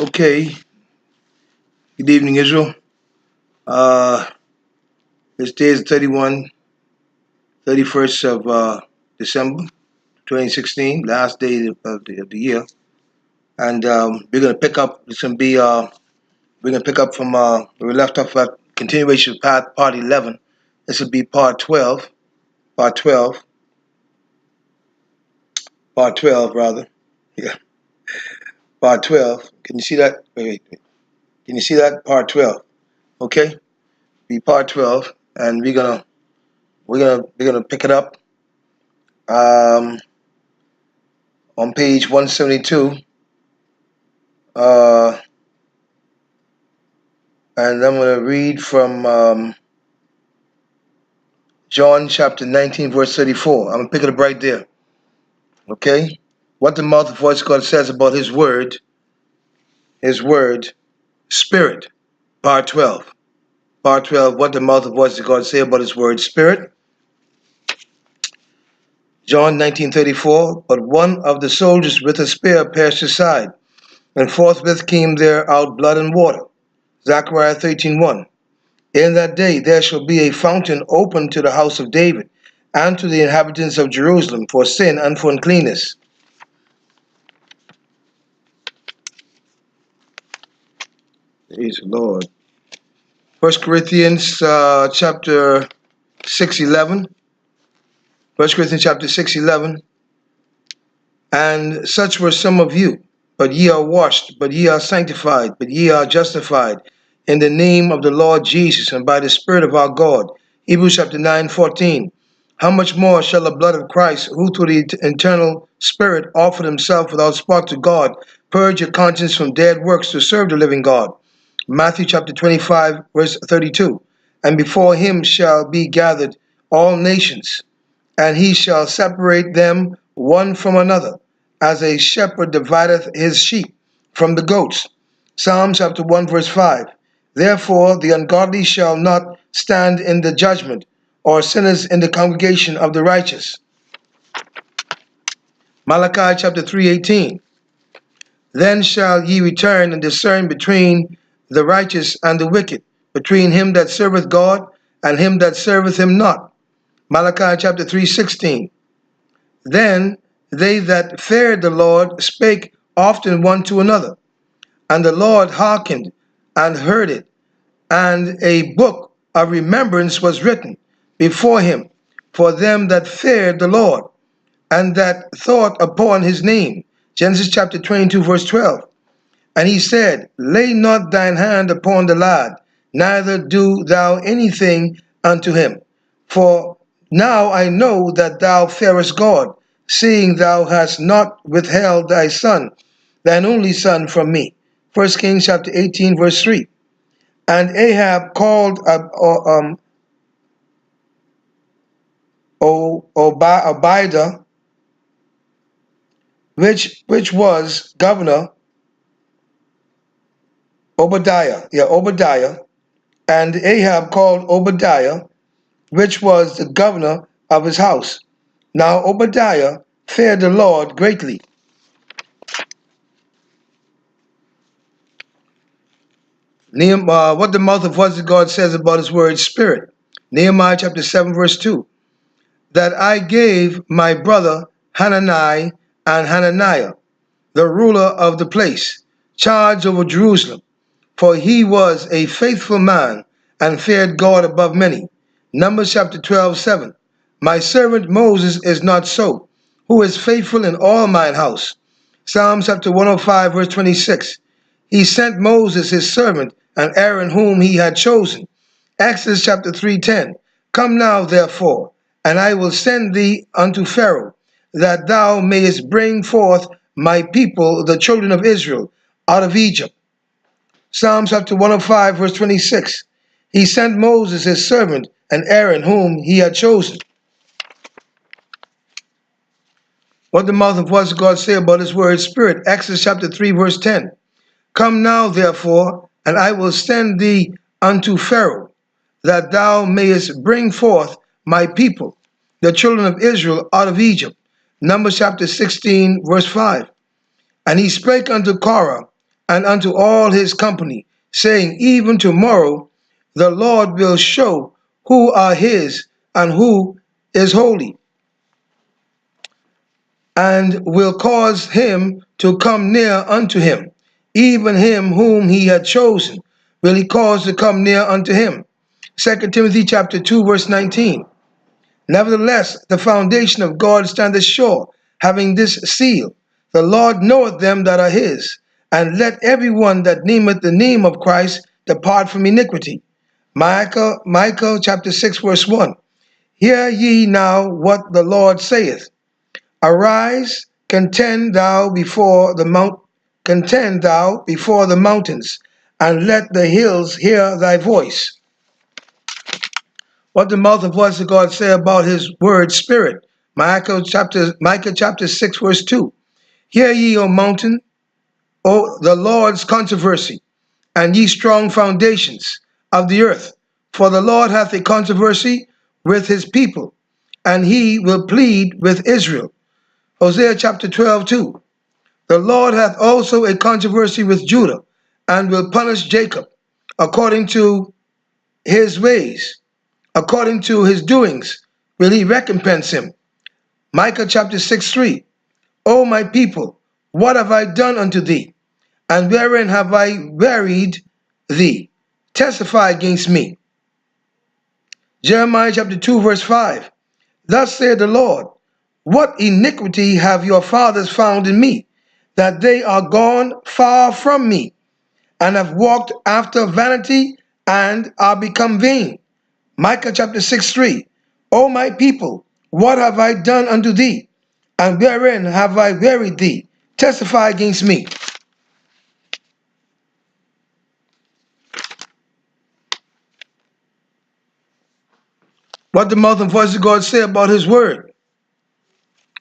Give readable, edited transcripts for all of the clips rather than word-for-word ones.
Okay. Good evening, Israel. Uh, this day is 31st of December 2016, last day of the year. And we're going to pick up, we're going to pick up from where we left off at continuation of part 11. This will be part 12, part 12, part 12, rather. Yeah, part 12. Can you see that? Wait. Can you see that? Part 12. Okay? Be part 12. And we're gonna pick it up on page 172, and I'm going to read from John chapter 19, verse 34. I'm going to pick it up right there. Okay? What the mouth of voice God says about His word, Spirit. Part 12. Part 12, what the mouth of voice of God say about His word, Spirit. John 19:34. But one of the soldiers with a spear pierced his side, and forthwith came there out blood and water. Zechariah 13:1. In that day there shall be a fountain open to the house of David, and to the inhabitants of Jerusalem, for sin and for uncleanness. Praise the Lord. 1 Corinthians chapter 6:11. 1 Corinthians chapter 6:11. And such were some of you, but ye are washed, but ye are sanctified, but ye are justified in the name of the Lord Jesus and by the Spirit of our God. Hebrews chapter 9:14. How much more shall the blood of Christ, who through the eternal Spirit offered himself without spot to God, purge your conscience from dead works to serve the living God? Matthew chapter 25, verse 32. And before him shall be gathered all nations, and he shall separate them one from another, as a shepherd divideth his sheep from the goats. Psalm chapter 1, verse 5. Therefore the ungodly shall not stand in the judgment, or sinners in the congregation of the righteous. Malachi chapter 3:18. Then shall ye return and discern between the righteous and the wicked, between him that serveth God and him that serveth him not. Malachi chapter 3:16. Then they that feared the Lord spake often one to another, and the Lord hearkened and heard it, and a book of remembrance was written before him for them that feared the Lord, and that thought upon his name. Genesis chapter 22, verse 12. And he said, Lay not thine hand upon the lad, neither do thou anything unto him. For now I know that thou fearest God, seeing thou hast not withheld thy son, thine only son, from me. 1 Kings chapter 18, verse 3. And Ahab called Abida, which was governor, Obadiah, and Ahab called Obadiah, which was the governor of his house. Now Obadiah feared the Lord greatly. What the mouth of what God says about his word, Spirit. Nehemiah chapter 7, verse 2. That I gave my brother Hanani and Hananiah, the ruler of the place, charge over Jerusalem, for he was a faithful man and feared God above many. Numbers chapter 12, 7. My servant Moses is not so, who is faithful in all mine house. Psalm chapter 105, verse 26. He sent Moses his servant and Aaron whom he had chosen. Exodus chapter 3:10. Come now, therefore, and I will send thee unto Pharaoh, that thou mayest bring forth my people, the children of Israel, out of Egypt. Psalm chapter 105, verse 26. He sent Moses his servant and Aaron whom he had chosen. What the mouth of what's God say about his word, Spirit? Exodus chapter 3, verse 10. Come now, therefore, and I will send thee unto Pharaoh, that thou mayest bring forth my people, the children of Israel, out of Egypt. Numbers chapter 16, verse 5. And he spake unto Korah and unto all his company, saying, Even tomorrow the Lord will show who are his and who is holy, and will cause him to come near unto him. Even him whom he had chosen will he cause to come near unto him. 2 Timothy chapter 2, verse 19. Nevertheless, the foundation of God standeth sure, having this seal: The Lord knoweth them that are his. And let every one that nameth the name of Christ depart from iniquity. Micah chapter 6, verse 1. Hear ye now what the Lord saith. Arise, contend thou before the mountains, and let the hills hear thy voice. What the mouth and voice of God say about his word, spirit? Micah chapter 6, verse 2. Hear ye, O mountain, O the Lord's controversy, and ye strong foundations of the earth. For the Lord hath a controversy with his people, and he will plead with Israel. Hosea chapter 12, 2. The Lord hath also a controversy with Judah, and will punish Jacob according to his ways. According to his doings will he recompense him. Micah chapter 6, 3. O my people, what have I done unto thee? And wherein have I wearied thee? Testify against me. Jeremiah chapter 2, verse 5. Thus saith the Lord, What iniquity have your fathers found in me, that they are gone far from me, and have walked after vanity, and are become vain. Micah chapter 6, 3. O my people, what have I done unto thee? And wherein have I wearied thee? Testify against me. What the mouth and voice of God say about his word?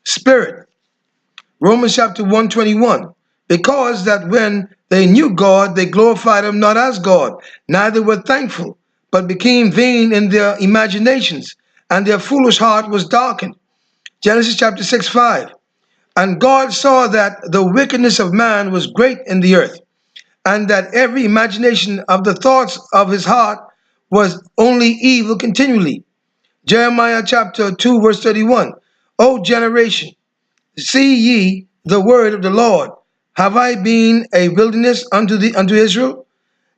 Spirit. Romans chapter 121. Because that when they knew God, they glorified him not as God, neither were thankful, but became vain in their imaginations, and their foolish heart was darkened. Genesis chapter 6, 5. And God saw that the wickedness of man was great in the earth, and that every imagination of the thoughts of his heart was only evil continually. Jeremiah chapter 2, verse 31. O generation, see ye the word of the Lord. Have I been a wilderness unto Israel,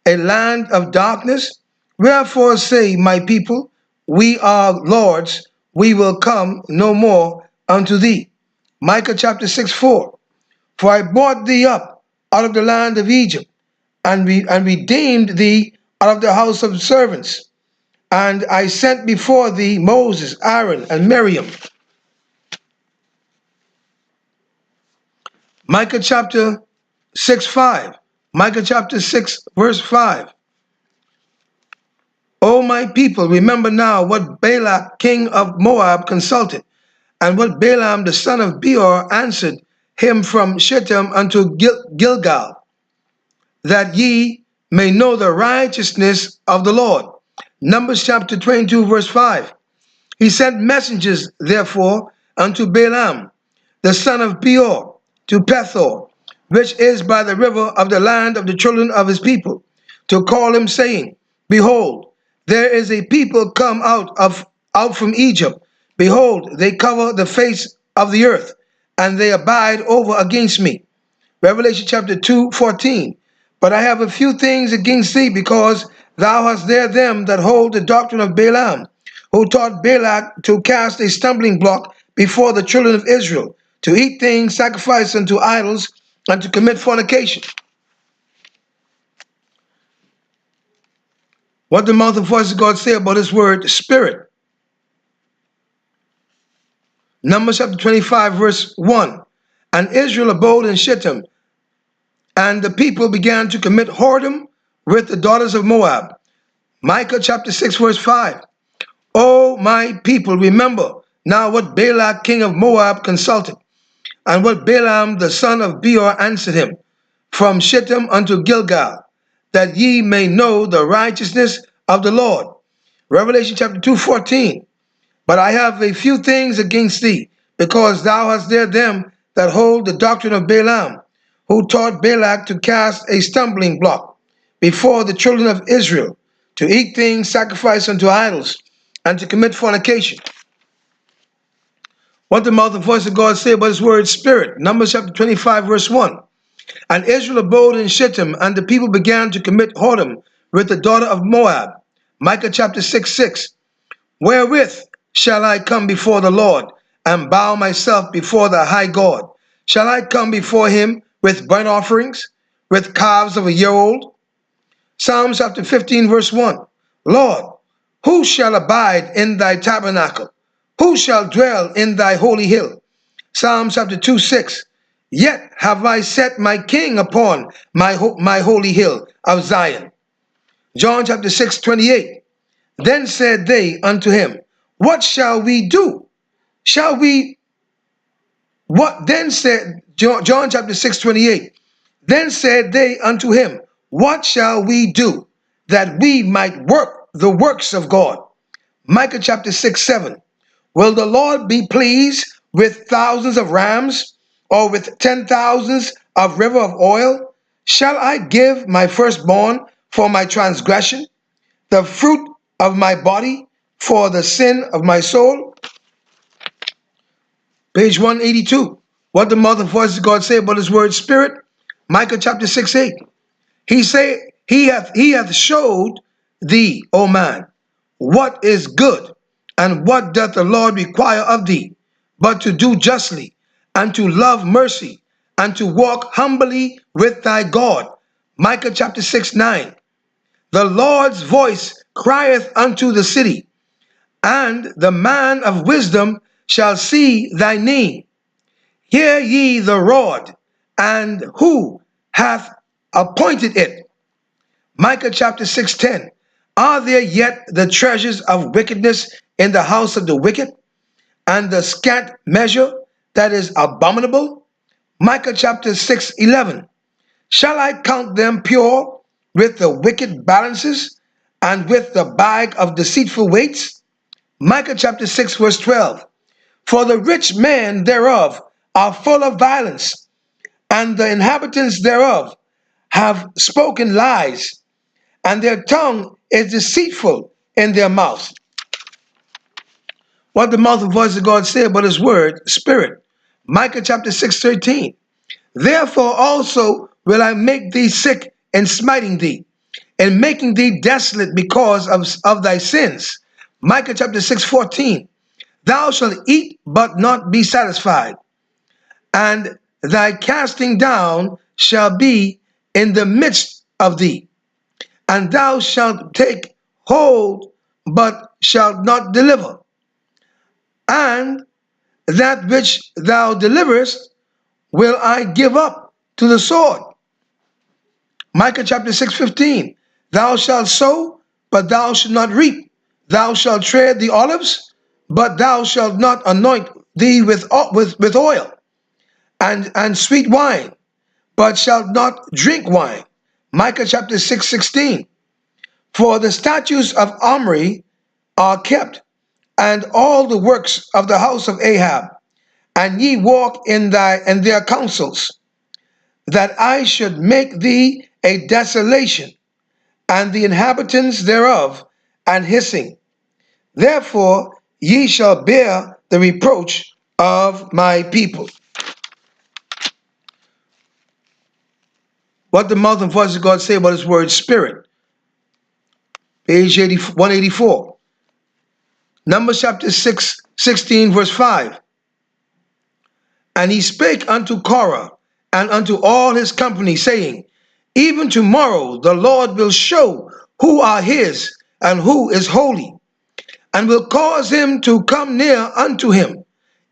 a land of darkness? Wherefore say my people, we are Lord's, we will come no more unto thee. Micah chapter 6, 4. For I brought thee up out of the land of Egypt, and redeemed thee out of the house of servants. And I sent before thee Moses, Aaron, and Miriam. Micah chapter 6, 5. Micah chapter 6, verse 5. O my people, remember now what Balak, king of Moab, consulted, and what Balaam, the son of Beor, answered him from Shittim unto Gilgal, that ye may know the righteousness of the Lord. Numbers chapter 22, verse 5. He sent messengers, therefore, unto Balaam, the son of Beor, to Pethor, which is by the river of the land of the children of his people, to call him, saying, Behold, there is a people come out from Egypt. Behold, they cover the face of the earth, and they abide over against me. Revelation chapter 2, 14. But I have a few things against thee, because thou hast there them that hold the doctrine of Balaam, who taught Balak to cast a stumbling block before the children of Israel, to eat things sacrificed unto idols, and to commit fornication. What the mouth and voice of God say about his word, spirit? Numbers chapter 25, verse 1. And Israel abode in Shittim, and the people began to commit whoredom with the daughters of Moab. Micah chapter 6, verse 5. O my people, remember now what Balak, king of Moab, consulted, and what Balaam, the son of Beor, answered him from Shittim unto Gilgal, that ye may know the righteousness of the Lord. Revelation chapter 2, 14. But I have a few things against thee, because thou hast there them that hold the doctrine of Balaam, who taught Balak to cast a stumbling block before the children of Israel, to eat things sacrificed unto idols, and to commit fornication. What the mouth and voice of God say about his word spirit? Numbers chapter 25, verse 1. And Israel abode in Shittim, and the people began to commit whoredom with the daughter of Moab. Micah chapter 6, 6. Wherewith shall I come before the Lord, and bow myself before the high God? Shall I come before him with burnt offerings, with calves of a year old? Psalms chapter 15, verse 1. Lord, who shall abide in thy tabernacle? Who shall dwell in thy holy hill? Psalms chapter 2, 6. Yet have I set my king upon my holy hill of Zion. John chapter 6, 28. Then said they unto him, what shall we do? Shall we, what then said, John chapter 6, 28. Then said they unto him, what shall we do that we might work the works of God? Micah chapter 6, 7. Will the Lord be pleased with thousands of rams, or with 10,000s of river of oil? Shall I give my firstborn for my transgression, the fruit of my body for the sin of my soul? Page 182. What the mouth and voice of God say about his word spirit? Micah chapter 6, 8. He hath showed thee, O man, what is good, and what doth the Lord require of thee, but to do justly, and to love mercy, and to walk humbly with thy God. Micah chapter 6, 9. The Lord's voice crieth unto the city, and the man of wisdom shall see thy name. Hear ye the rod, and who hath appointed it? Micah chapter 6, 10. Are there yet the treasures of wickedness in the house of the wicked, and the scant measure that is abominable? Micah chapter 6, 11. Shall I count them pure with the wicked balances, and with the bag of deceitful weights? Micah chapter 6, verse 12. For the rich men thereof are full of violence, and the inhabitants thereof have spoken lies, and their tongue is deceitful in their mouth. What the mouth and voice of God say about his word, spirit? Micah chapter 6, 13. Therefore also will I make thee sick in smiting thee, and making thee desolate because of thy sins. Micah chapter 6, 14. Thou shalt eat but not be satisfied, and thy casting down shall be in the midst of thee, and thou shalt take hold but shalt not deliver, and that which thou deliverest will I give up to the sword. Micah chapter 6, 15. Thou shalt sow, but thou shalt not reap. Thou shalt tread the olives, but thou shalt not anoint thee with oil, and sweet wine, but shalt not drink wine. Micah chapter 6, 16. For the statutes of Omri are kept, and all the works of the house of Ahab, and ye walk in their counsels, that I should make thee a desolation, and the inhabitants thereof an hissing. Therefore ye shall bear the reproach of my people. What the mouth and voice of God say about his word spirit? Page 184. Numbers chapter 6, 16, verse 5. And he spake unto Korah and unto all his company, saying, even tomorrow the Lord will show who are his, and who is holy, and will cause him to come near unto him.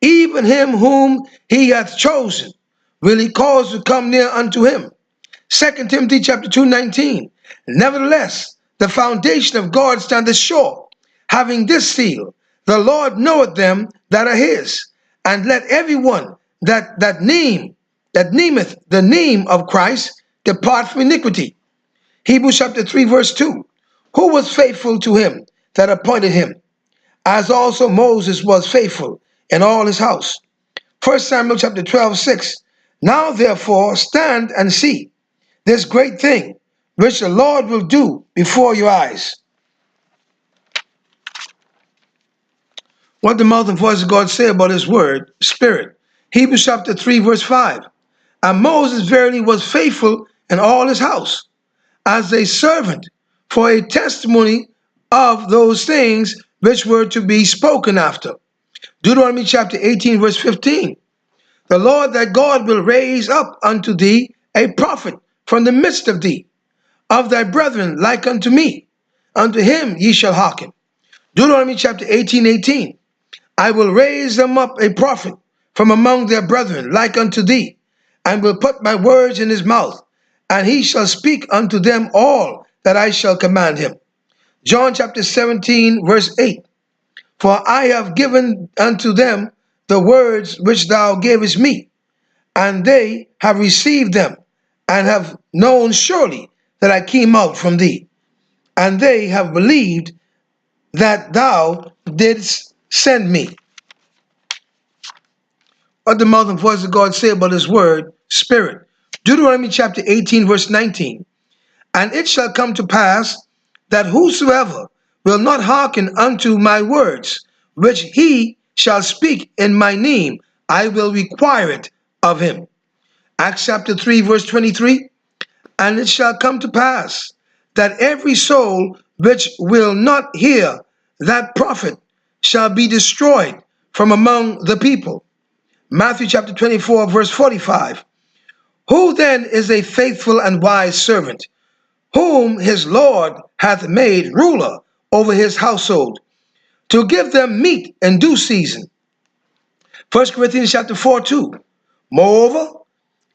Even him whom he hath chosen will he cause to come near unto him. 2 Timothy chapter 2, 19. Nevertheless, the foundation of God standeth sure, having this seal, the Lord knoweth them that are his. And let everyone that nameth the name of Christ depart from iniquity. Hebrews chapter 3, verse 2. Who was faithful to him that appointed him, as also Moses was faithful in all his house. 1 Samuel chapter 12, 6. Now therefore stand and see this great thing which the Lord will do before your eyes. What the mouth and voice of God say about his word, spirit. Hebrews chapter 3 verse 5. And Moses verily was faithful in all his house, as a servant for a testimony of those things which were to be spoken after. Deuteronomy chapter 18 verse 15. The Lord thy God will raise up unto thee a prophet from the midst of thee, of thy brethren like unto me. Unto him ye shall hearken. Deuteronomy chapter 18:18. I will raise them up a prophet from among their brethren like unto thee, and will put my words in his mouth, and he shall speak unto them all that I shall command him. John chapter 17 verse 8. For I have given unto them the words which thou gavest me, and they have received them, and have known surely that I came out from thee, and they have believed that thou didst send me. What the mouth and voice of God say about his word, spirit. Deuteronomy chapter 18 verse 19. And it shall come to pass that whosoever will not hearken unto my words, which he shall speak in my name, I will require it of him. Acts chapter 3 verse 23. And it shall come to pass that every soul which will not hear that prophet shall be destroyed from among the people. Matthew chapter 24 verse 45. Who then is a faithful and wise servant, whom his Lord hath made ruler over his household, to give them meat in due season? 1 Corinthians chapter 4 2. Moreover,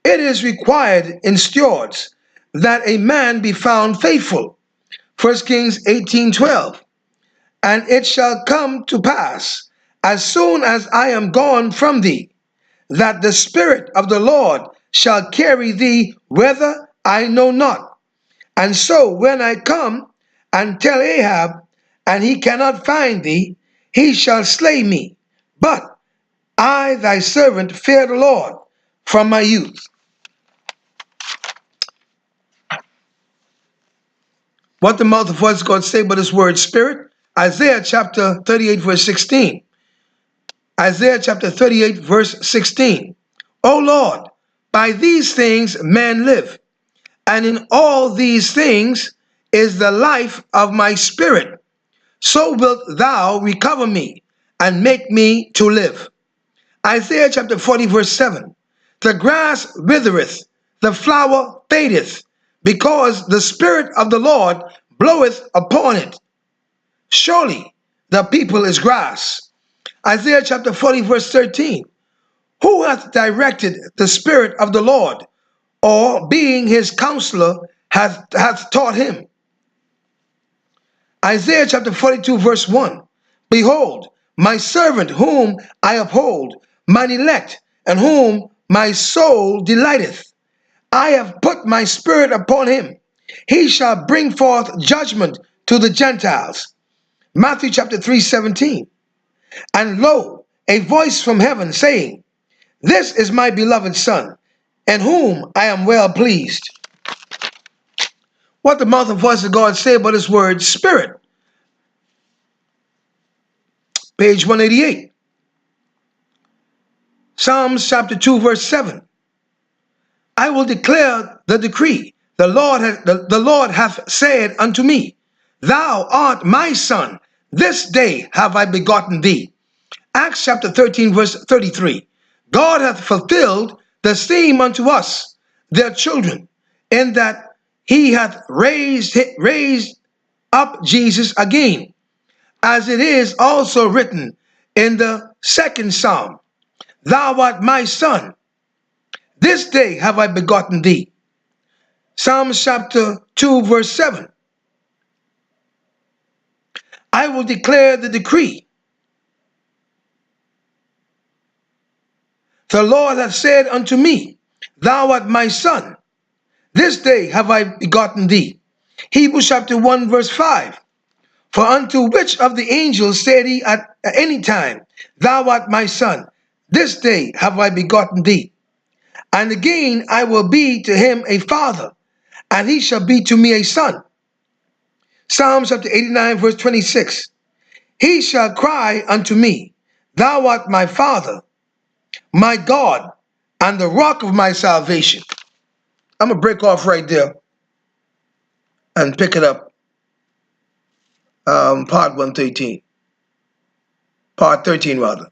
it is required in stewards that a man be found faithful. 1 Kings 18:12. And it shall come to pass, as soon as I am gone from thee, that the Spirit of the Lord shall carry thee whither I know not. And so when I come and tell Ahab, and he cannot find thee, he shall slay me. But I, thy servant, fear the Lord from my youth. What the mouth of voice of God say about his word, spirit? Isaiah chapter 38 verse 16. Isaiah chapter 38 verse 16. O Lord, by these things men live, and in all these things is the life of my spirit. So wilt thou recover me and make me to live. Isaiah chapter 40 verse 7. The grass withereth, the flower fadeth, because the Spirit of the Lord bloweth upon it. Surely the people is grass. Isaiah chapter 40 verse 13. Who hath directed the Spirit of the Lord, or being his counselor hath taught him? Isaiah chapter 42 verse 1. Behold, my servant whom I uphold, mine elect, and whom my soul delighteth. I have put my spirit upon him. He shall bring forth judgment to the Gentiles. Matthew chapter 3:17. And lo, a voice from heaven saying, This is my beloved Son, in whom I am well pleased. What the mouth and voice of God say about his word, spirit? Page 188. Psalms chapter 2 verse 7. I will declare the decree. The Lord hath said unto me, Thou art my son. This day have I begotten thee. Acts chapter 13 verse 33. God hath fulfilled the same unto us, their children, in that he hath raised up Jesus again, as it is also written in the second psalm, Thou art my son. This day have I begotten thee. Psalms chapter 2 verse 7. I will declare the decree. The Lord hath said unto me, Thou art my son. This day have I begotten thee. Hebrews chapter 1 verse 5. For unto which of the angels said he at any time, Thou art my son. This day have I begotten thee. And again I will be to him a father, and he shall be to me a son. Psalms chapter 89, verse 26. He shall cry unto me, Thou art my father, my God, and the rock of my salvation. I'm going to break off right there and pick it up. Part 113. Part 13, rather.